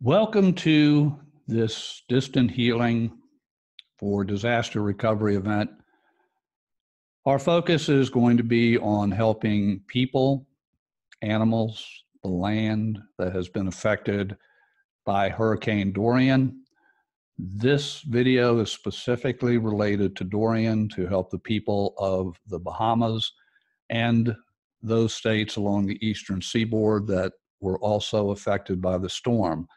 Welcome to this Distant Healing for Disaster Recovery event. Our focus is going to be on helping people, animals, the land that has been affected by Hurricane Dorian. This video is specifically related to Dorian to help the people of the Bahamas and those states along the eastern seaboard that were also affected by the storm.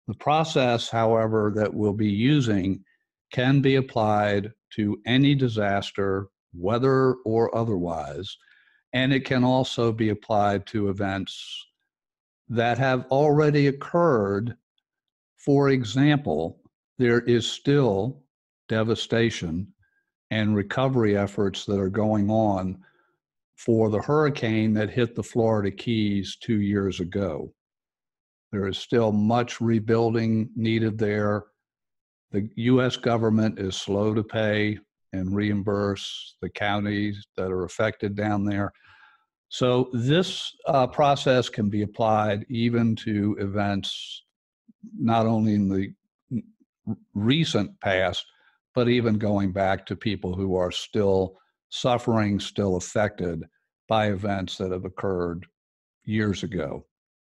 The process, however, that we'll be using can be applied to any disaster, weather or otherwise, and it can also be applied to events that have already occurred. For example, there is still devastation and recovery efforts that are going on for the hurricane that hit the Florida Keys 2 years ago. There is still much rebuilding needed there. The U.S. government is slow to pay and reimburse the counties that are affected down there. So this process can be applied even to events not only in the recent past, but even going back to people who are still suffering, still affected by events that have occurred years ago.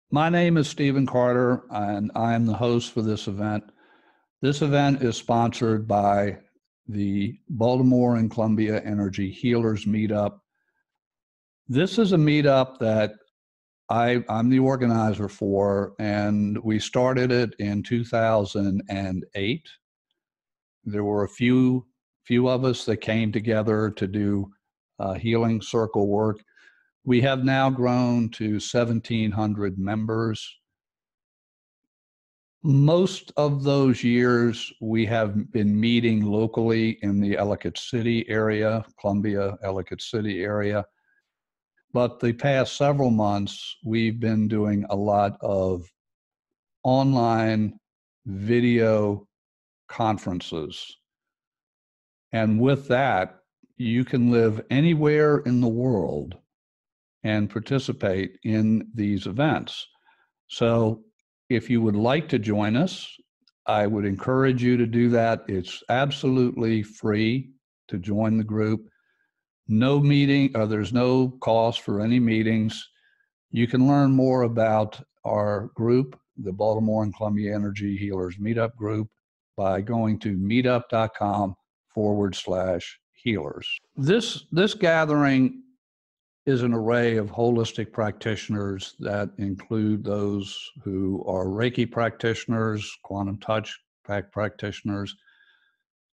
My name is Stephen Carter, and I am the host for this event. This event is sponsored by the Baltimore and Columbia Energy Healers Meetup. This is a meetup that I'm the organizer for, and we started it in 2008. There were a few of us that came together to do healing circle work. We have now grown to 1,700 members. Most of those years, we have been meeting locally in the Ellicott City area, Columbia, Ellicott City area. But the past several months, we've been doing a lot of online video conferences. And with that, you can live anywhere in the world and participate in these events. So if you would like to join us, I would encourage you to do that. It's absolutely free to join the group. No meeting, or there's no cost for any meetings. You can learn more about our group, the Baltimore and Columbia Energy Healers Meetup Group, by going to meetup.com/healers. This gathering is an array of holistic practitioners that include those who are Reiki practitioners, quantum touch practitioners,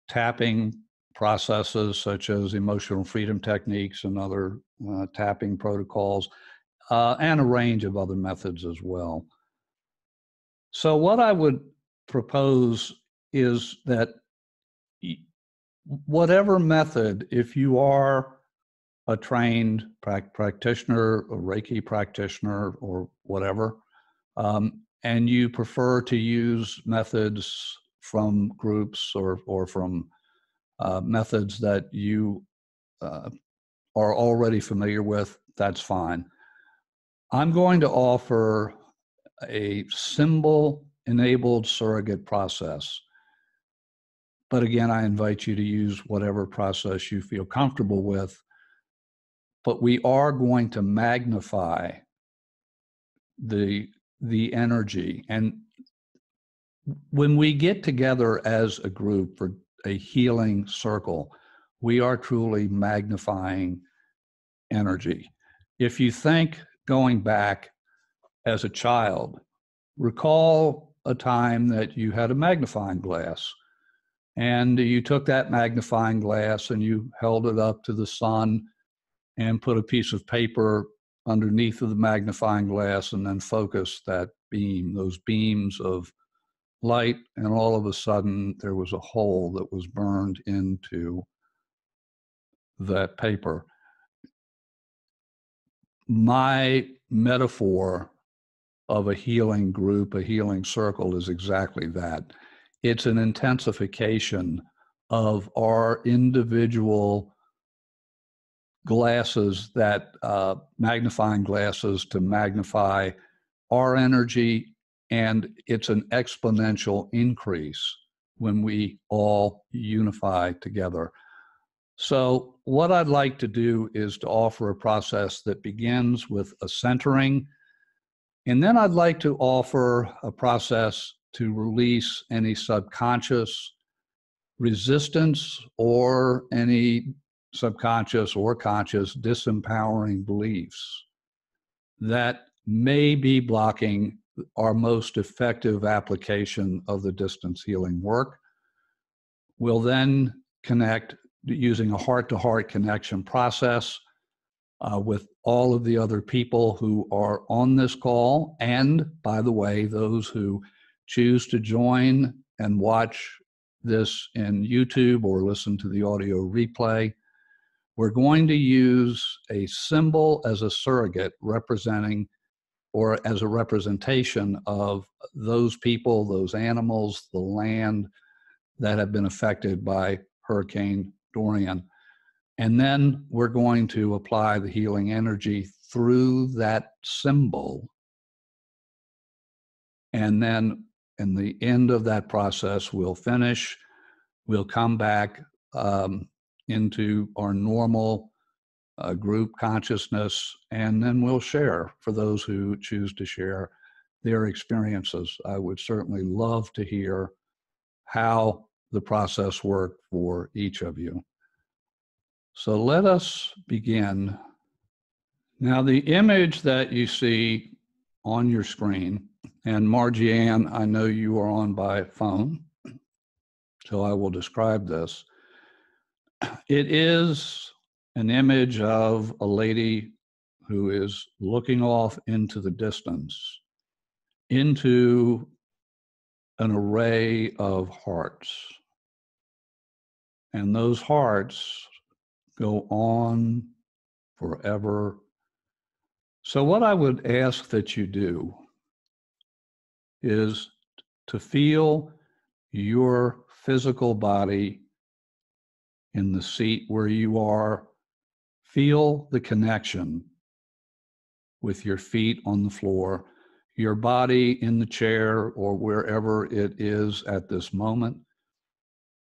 tapping processes such as emotional freedom techniques and other tapping protocols, and a range of other methods as well. So what I would propose is that whatever method, if you are a trained practitioner, a Reiki practitioner, or whatever, and you prefer to use methods from groups or from methods that you are already familiar with, that's fine. I'm going to offer a symbol-enabled surrogate process. But again, I invite you to use whatever process you feel comfortable with. But we are going to magnify the energy. And when we get together as a group for a healing circle, we are truly magnifying energy. If you think going back as a child, recall a time that you had a magnifying glass and you took that magnifying glass and you held it up to the sun and put a piece of paper underneath of the magnifying glass and then focused that beam, those beams of light, and all of a sudden there was a hole that was burned into that paper. My metaphor of a healing group, a healing circle, is exactly that. It's an intensification of our individual glasses, that magnifying glasses, to magnify our energy And it's an exponential increase when we all unify together. So what I'd like to do is to offer a process that begins with a centering, and then I'd like to offer a process to release any subconscious resistance or any subconscious or conscious disempowering beliefs that may be blocking our most effective application of the distance healing work. We'll then connect using a heart-to-heart connection process with all of the other people who are on this call. And by the way, those who choose to join and watch this in YouTube or listen to the audio replay, we're going to use a symbol as a surrogate representing or as a representation of those people, those animals, the land that have been affected by Hurricane Dorian. And then we're going to apply the healing energy through that symbol. And then in the end of that process, we'll finish. We'll come back into our normal group consciousness, and then we'll share for those who choose to share their experiences. I would certainly love to hear how the process worked for each of you. So let us begin. Now, the image that you see on your screen, and Margie Ann, I know you are on by phone, so I will describe this. It is an image of a lady who is looking off into the distance, into an array of hearts. And those hearts go on forever. So what I would ask that you do is to feel your physical body in the seat where you are. Feel the connection with your feet on the floor, your body in the chair or wherever it is at this moment.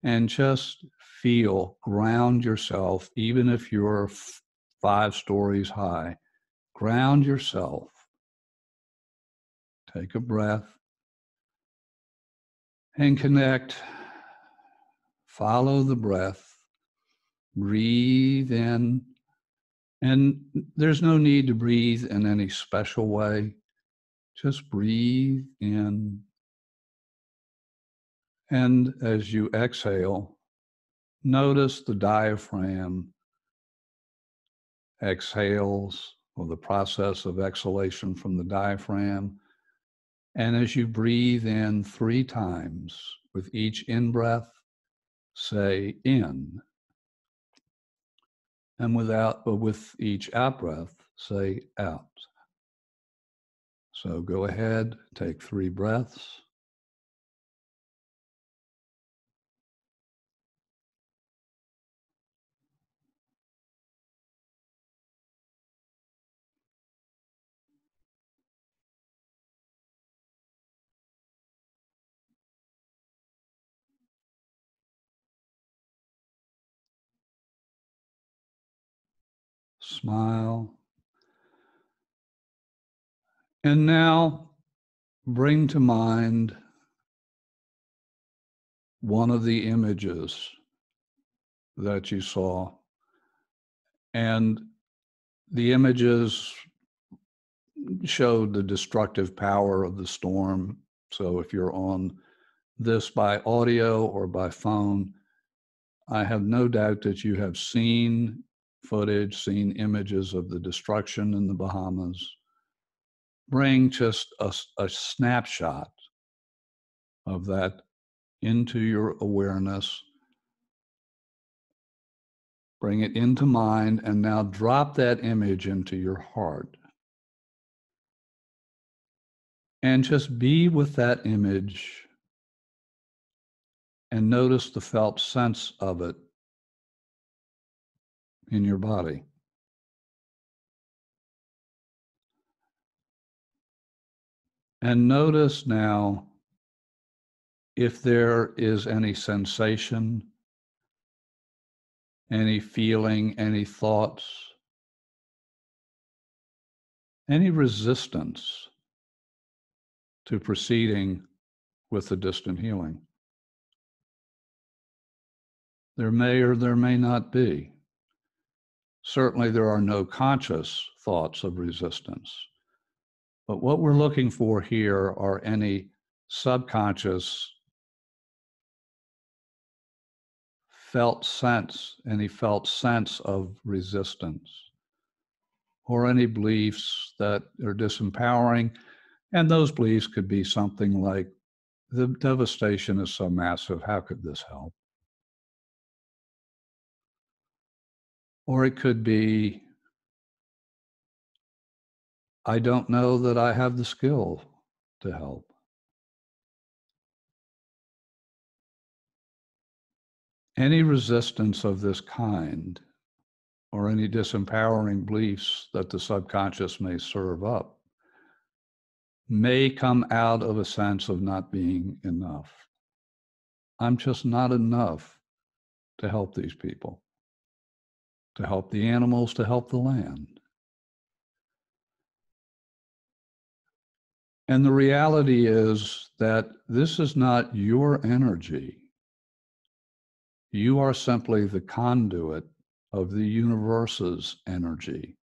And just feel, ground yourself, even if you're 5 stories high. Ground yourself. Take a breath and connect. Follow the breath. Breathe in. And there's no need to breathe in any special way. Just breathe in. And as you exhale, notice the diaphragm exhales, or the process of exhalation from the diaphragm. And as you breathe in 3 times, with each in-breath, say in. And with each out-breath, say out. So go ahead, take 3 breaths. Smile. And now bring to mind one of the images that you saw. And the images showed the destructive power of the storm. So if you're on this by audio or by phone, I have no doubt that you have seen footage, seen images of the destruction in the Bahamas. Bring just a snapshot of that into your awareness. Bring it into mind, and now drop that image into your heart. And just be with that image and notice the felt sense of it in your body. And notice now if there is any sensation, any feeling, any thoughts, any resistance to proceeding with the distant healing. There may or there may not be. Certainly, there are no conscious thoughts of resistance. But what we're looking for here are any subconscious any felt sense of resistance, or any beliefs that are disempowering. And those beliefs could be something like, the devastation is so massive, how could this help? Or it could be, I don't know that I have the skill to help. Any resistance of this kind, or any disempowering beliefs that the subconscious may serve up, may come out of a sense of not being enough. I'm just not enough to help these people, to help the animals, to help the land. And the reality is that this is not your energy. You are simply the conduit of the universe's energy.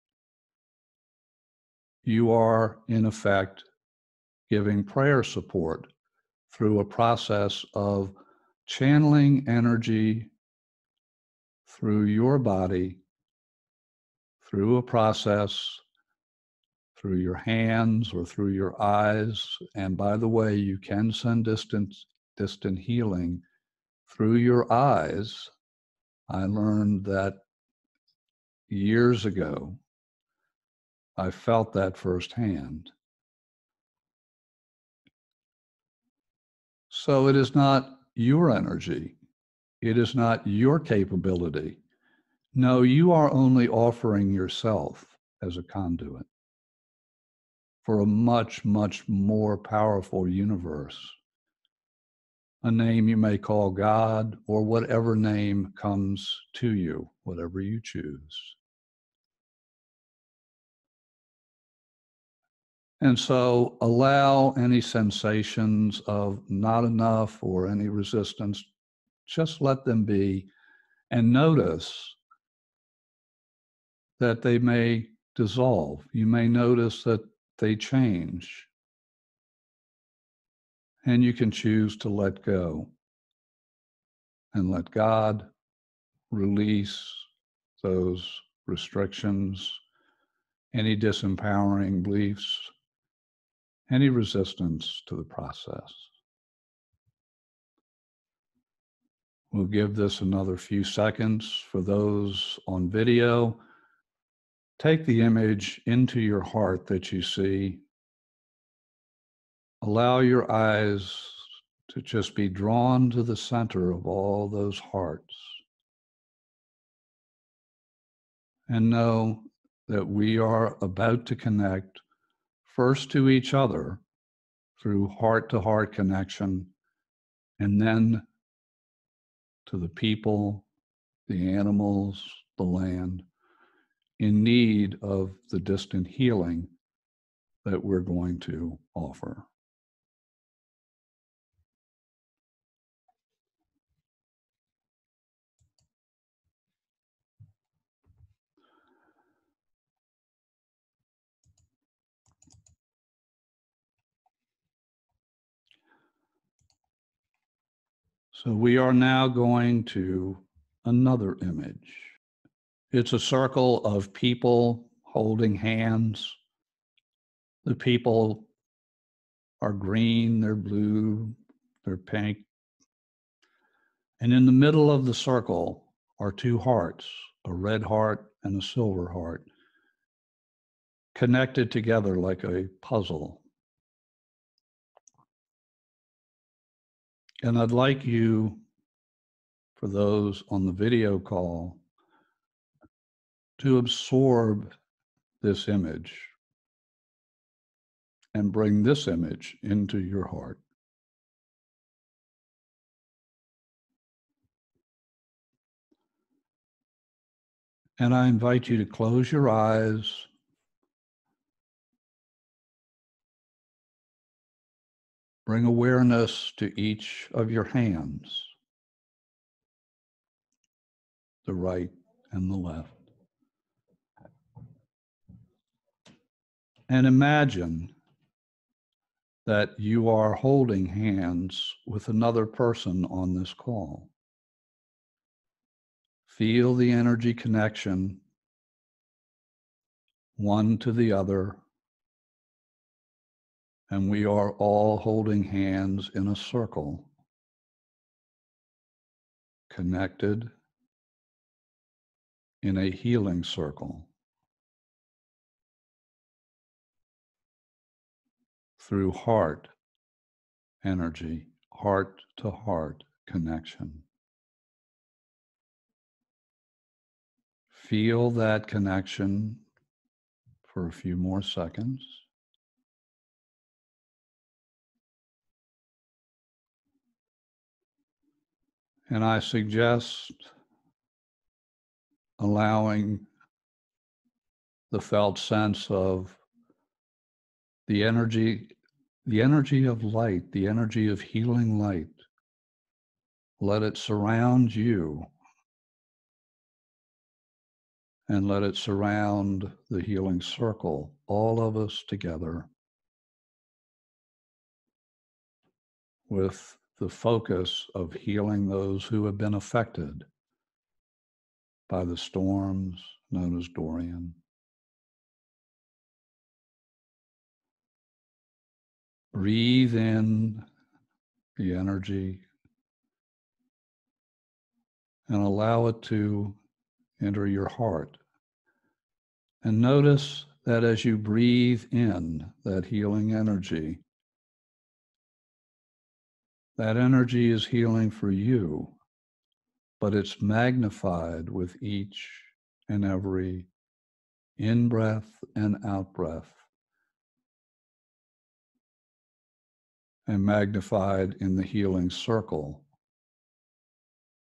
You are, in effect, giving prayer support through a process of channeling energy through your body, through a process, through your hands or through your eyes. And by the way, you can send distant healing through your eyes. I learned that years ago. I felt that firsthand. So it is not your energy. It is not your capability. No, you are only offering yourself as a conduit for a much, much more powerful universe. A name you may call God, or whatever name comes to you, whatever you choose. And so allow any sensations of not enough or any resistance, just let them be, and notice that they may dissolve. You may notice that they change, and you can choose to let go and let God release those restrictions, any disempowering beliefs, any resistance to the process. We'll give this another few seconds. For those on video, take the image into your heart that you see. Allow your eyes to just be drawn to the center of all those hearts. And know that we are about to connect first to each other through heart-to-heart connection, and then to the people, the animals, the land, in need of the distant healing that we're going to offer. So we are now going to another image. It's a circle of people holding hands. The people are green, they're blue, they're pink. And in the middle of the circle are two hearts, a red heart and a silver heart, connected together like a puzzle. And I'd like you, for those on the video call, to absorb this image. and bring this image into your heart. And I invite you to close your eyes, bring awareness to each of your hands, the right and the left. And imagine that you are holding hands with another person on this call. Feel the energy connection, one to the other, and we are all holding hands in a circle, connected in a healing circle through heart energy, heart to heart connection. Feel that connection for a few more seconds. And I suggest allowing the felt sense of the energy of light, the energy of healing light. Let it surround you and let it surround the healing circle, all of us together, with the focus of healing those who have been affected by the storms known as Dorian. Breathe in the energy and allow it to enter your heart. And notice that as you breathe in that healing energy, that energy is healing for you, but it's magnified with each and every in-breath and out-breath, and magnified in the healing circle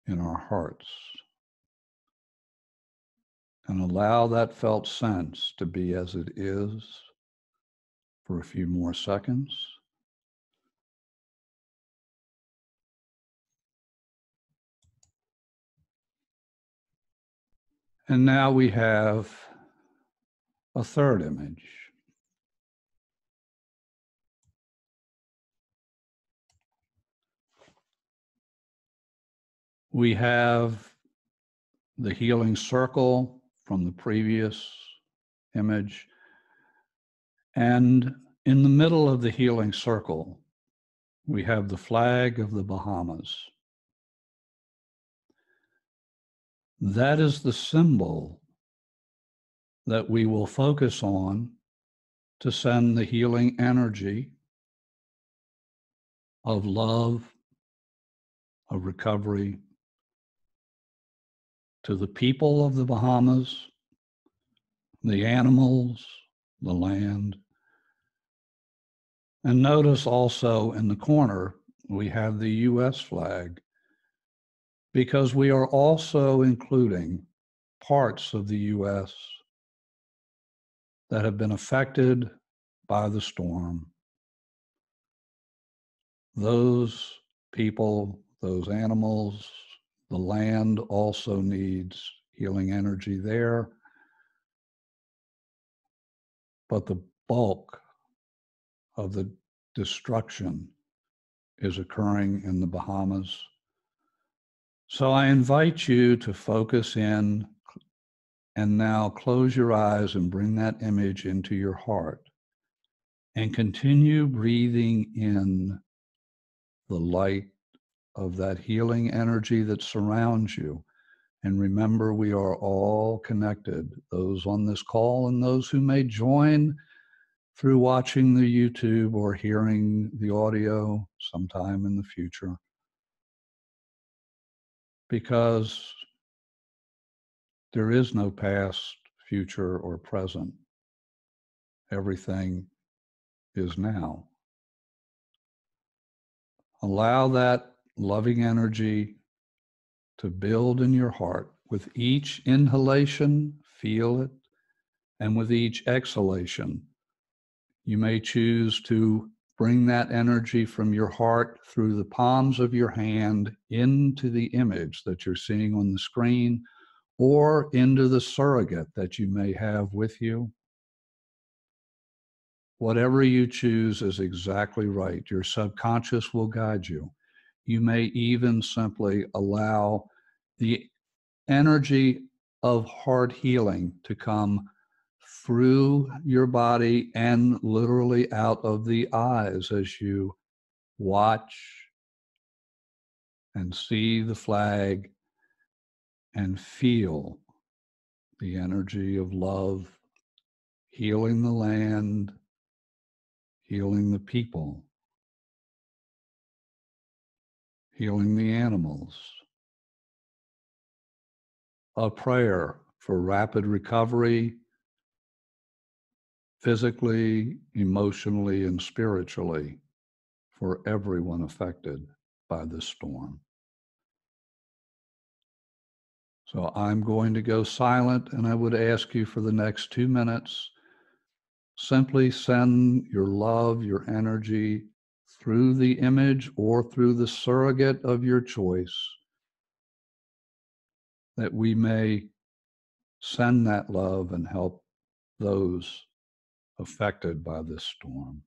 in our hearts. And allow that felt sense to be as it is for a few more seconds. And now we have a third image. We have the healing circle from the previous image. And in the middle of the healing circle, we have the flag of the Bahamas. That is the symbol that we will focus on to send the healing energy of love, of recovery to the people of the Bahamas, the animals, the land. And notice also in the corner, we have the US flag, because we are also including parts of the US that have been affected by the storm. Those people, those animals, the land also needs healing energy there. But the bulk of the destruction is occurring in the Bahamas. So I invite you to focus in and now close your eyes and bring that image into your heart and continue breathing in the light of that healing energy that surrounds you. And remember, we are all connected, those on this call and those who may join through watching the YouTube or hearing the audio sometime in the future. Because there is no past, future, or present. Everything is now. Allow that loving energy to build in your heart. With each inhalation, feel it, and with each exhalation, you may choose to bring that energy from your heart through the palms of your hand into the image that you're seeing on the screen, or into the surrogate that you may have with you. Whatever you choose is exactly right. Your subconscious will guide you. You may even simply allow the energy of heart healing to come through your body and literally out of the eyes as you watch and see the flag and feel the energy of love healing the land, healing the people, healing the animals. A prayer for rapid recovery, physically, emotionally, and spiritually, for everyone affected by this storm. So I'm going to go silent, and I would ask you for the next 2 minutes, simply send your love, your energy through the image or through the surrogate of your choice, that we may send that love and help those affected by this storm.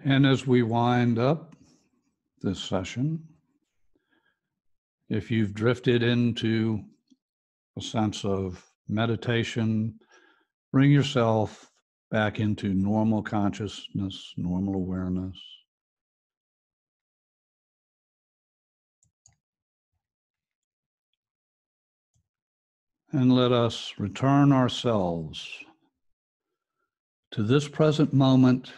And as we wind up this session, if you've drifted into a sense of meditation, bring yourself back into normal consciousness, normal awareness. And let us return ourselves to this present moment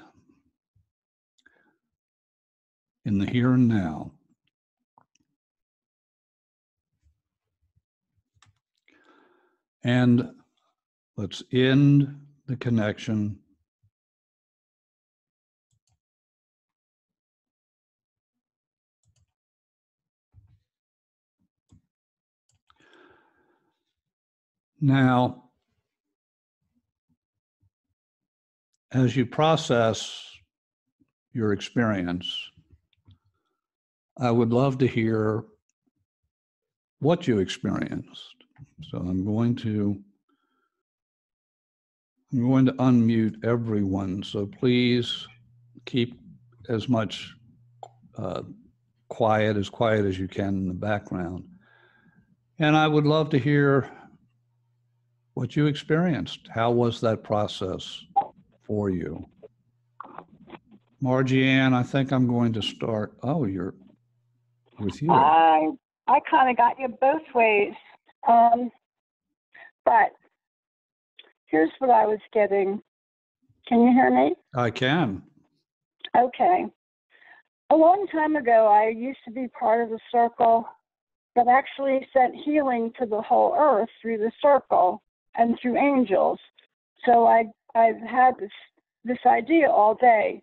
in the here and now. And let's end the connection now. As you process your experience, I would love to hear what you experienced. So I'm going to unmute everyone. So please keep as much quiet as you can in the background. And I would love to hear what you experienced. How was that process for you? Margie Ann, I think I'm going to start. Oh, you're with you. I kind of got you both ways. But here's what I was getting. Can you hear me? I can. Okay. A long time ago, I used to be part of the circle that actually sent healing to the whole earth through the circle and through angels. So I've had this idea all day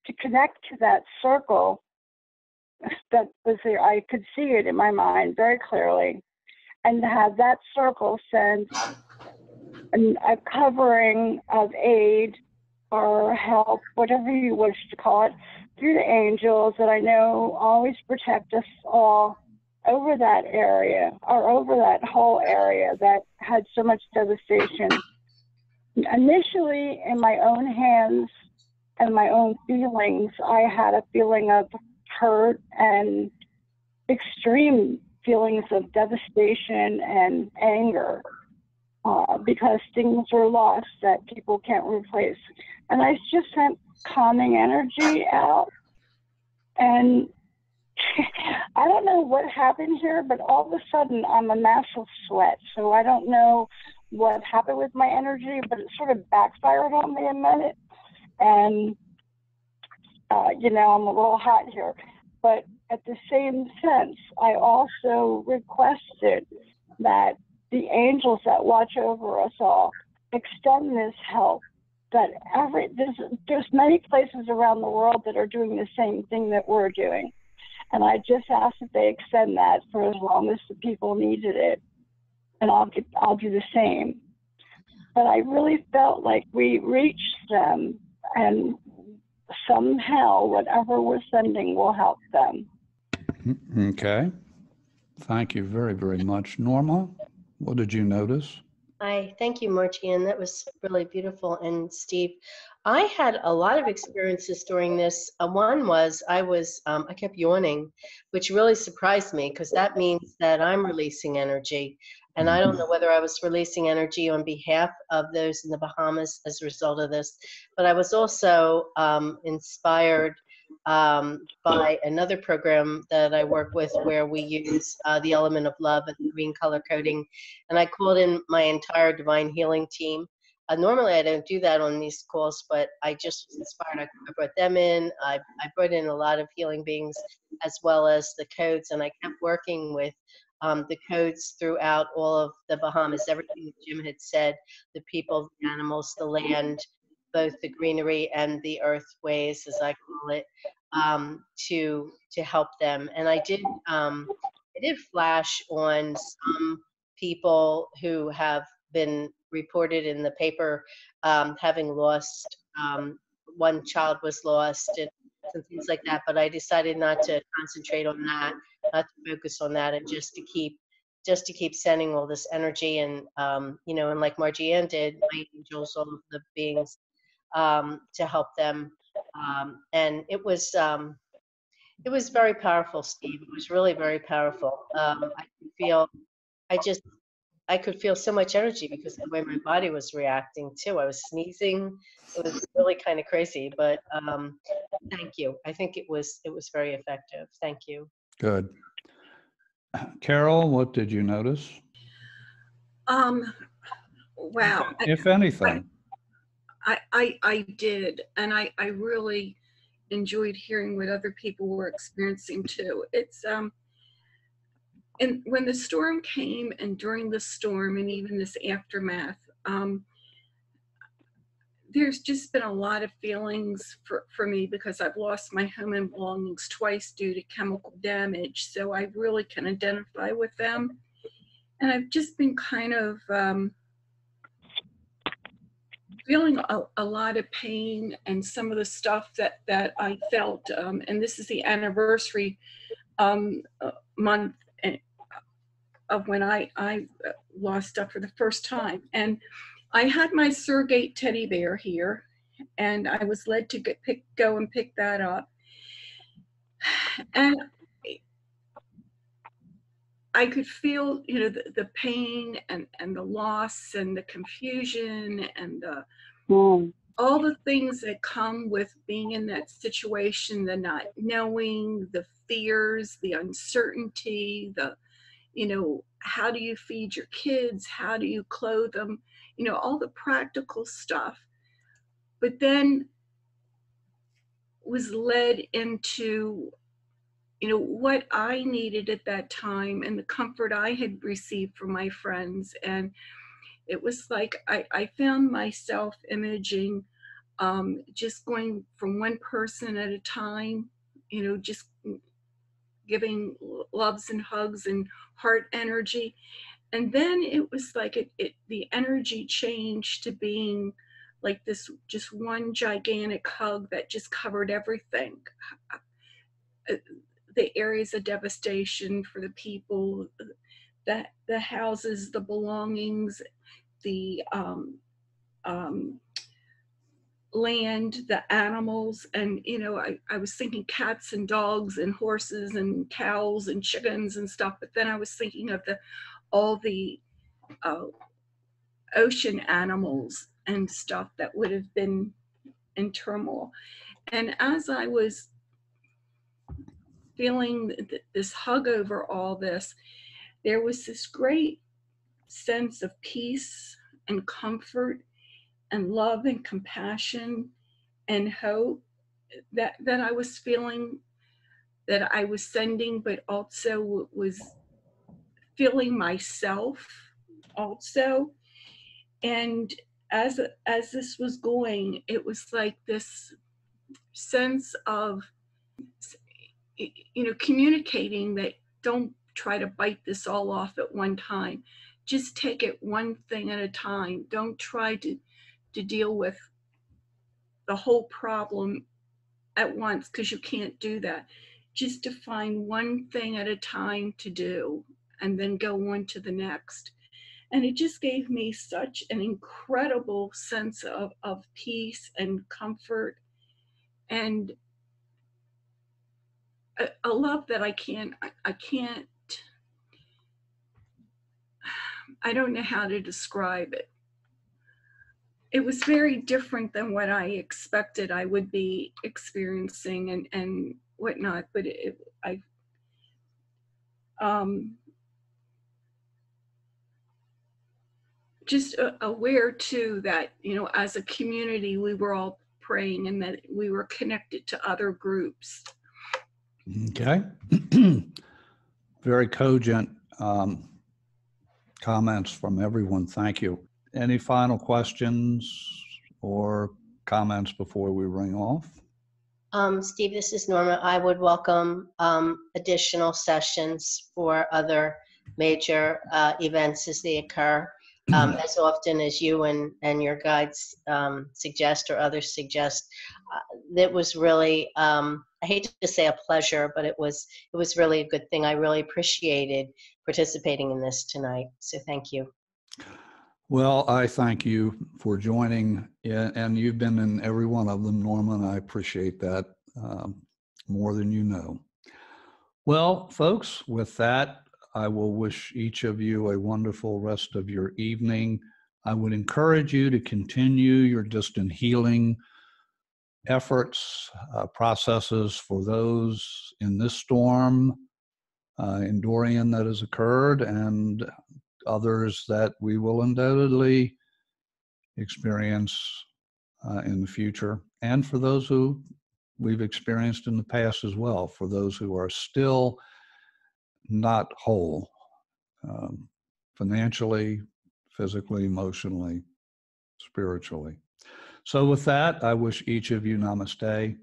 to connect to that circle that was there. I could see it in my mind very clearly, and to have that circle send a covering of aid or help, whatever you wish to call it, through the angels that I know always protect us all over that area, or over that whole area that had so much devastation. Initially, in my own hands and my own feelings, I had a feeling of hurt and extreme feelings of devastation and anger because things were lost that people can't replace. And I just sent calming energy out. And I don't know what happened here, but all of a sudden I'm a mass of sweat. So I don't know what happened with my energy, but it sort of backfired on me a minute. And, you know, I'm a little hot here. But at the same sense, I also requested that the angels that watch over us all extend this help. That there's many places around the world that are doing the same thing that we're doing. And I just asked that they extend that for as long as the people needed it. And I'll do the same. But I really felt like we reached them, and somehow whatever we're sending will help them. Okay. Thank you very, very much. Norma, what did you notice? Thank you, Margie, and that was really beautiful. And Steve, I had a lot of experiences during this. One was I kept yawning, which really surprised me because that means that I'm releasing energy. And I don't know whether I was releasing energy on behalf of those in the Bahamas as a result of this, but I was also inspired by another program that I work with where we use the element of love and the green color coding. And I called in my entire divine healing team. Normally I don't do that on these calls, but I just was inspired. I brought them in. I brought in a lot of healing beings as well as the codes, and I kept working with the codes throughout all of the Bahamas, everything Jim had said, the people, the animals, the land, both the greenery and the earthways, as I call it, to help them. And I did flash on some people who have been reported in the paper having lost, one child was lost and things like that, but I decided not to concentrate on that, not to focus on that, and just to keep sending all this energy. And you know, and like Margie Ann did, my angels, all of the beings, to help them. And it was very powerful, Steve. It was really very powerful. I could feel so much energy because of the way my body was reacting too. I was sneezing. It was really kind of crazy, but thank you. I think it was very effective. Thank you. Good. Carol, what did you notice? Wow. If anything. I did, and I really enjoyed hearing what other people were experiencing too. It's and when the storm came, and during the storm, and even this aftermath, there's just been a lot of feelings for me because I've lost my home and belongings twice due to chemical damage. So I really can identify with them. And I've just been kind of feeling a lot of pain, and some of the stuff that I felt, and this is the anniversary month of when I lost stuff for the first time. And I had my Surrogate teddy bear here, and I was led to go and pick that up. And I could feel, the pain and the loss and the confusion and all the things that come with being in that situation, the not knowing, the fears, the uncertainty, how do you feed your kids? How do you clothe them? All the practical stuff. But then was led into, what I needed at that time and the comfort I had received from my friends. And it was like I found myself imaging, just going from one person at a time, just giving loves and hugs and heart energy. And then it was like the energy changed to being like this, just one gigantic hug that just covered everything. The areas of devastation for the people, the houses, the belongings, the land, the animals. And I was thinking cats and dogs and horses and cows and chickens and stuff, but then I was thinking of all the ocean animals and stuff that would have been in turmoil. And as I was feeling this hug over all this, there was this great sense of peace and comfort and love and compassion and hope that I was feeling, that I was sending, but also was feeling myself also. And as this was going, it was like this sense of, communicating that don't try to bite this all off at one time. Just take it one thing at a time. Don't try to deal with the whole problem at once, because you can't do that. Just to find one thing at a time to do and then go on to the next. And it just gave me such an incredible sense of peace and comfort and a love that I don't know how to describe it. It was very different than what I expected I would be experiencing and whatnot, but just aware too that, as a community, we were all praying and that we were connected to other groups. Okay. Very cogent comments from everyone. Thank you. Any final questions or comments before we ring off? Steve, this is Norma. I would welcome additional sessions for other major events as they occur, as often as you and your guides suggest or others suggest. That was really, I hate to say a pleasure, but it was really a good thing. I really appreciated participating in this tonight. So thank you. Well, I thank you for joining, and you've been in every one of them, Norman. I appreciate that more than you know. Well, folks, with that, I will wish each of you a wonderful rest of your evening. I would encourage you to continue your distant healing efforts, processes for those in this storm, in Dorian that has occurred, and others that we will undoubtedly experience in the future, and for those who we've experienced in the past as well, for those who are still not whole, financially, physically, emotionally, spiritually. So with that, I wish each of you namaste,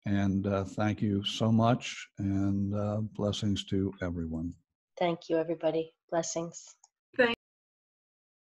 and thank you so much, and blessings to everyone. Thank you, everybody. Blessings.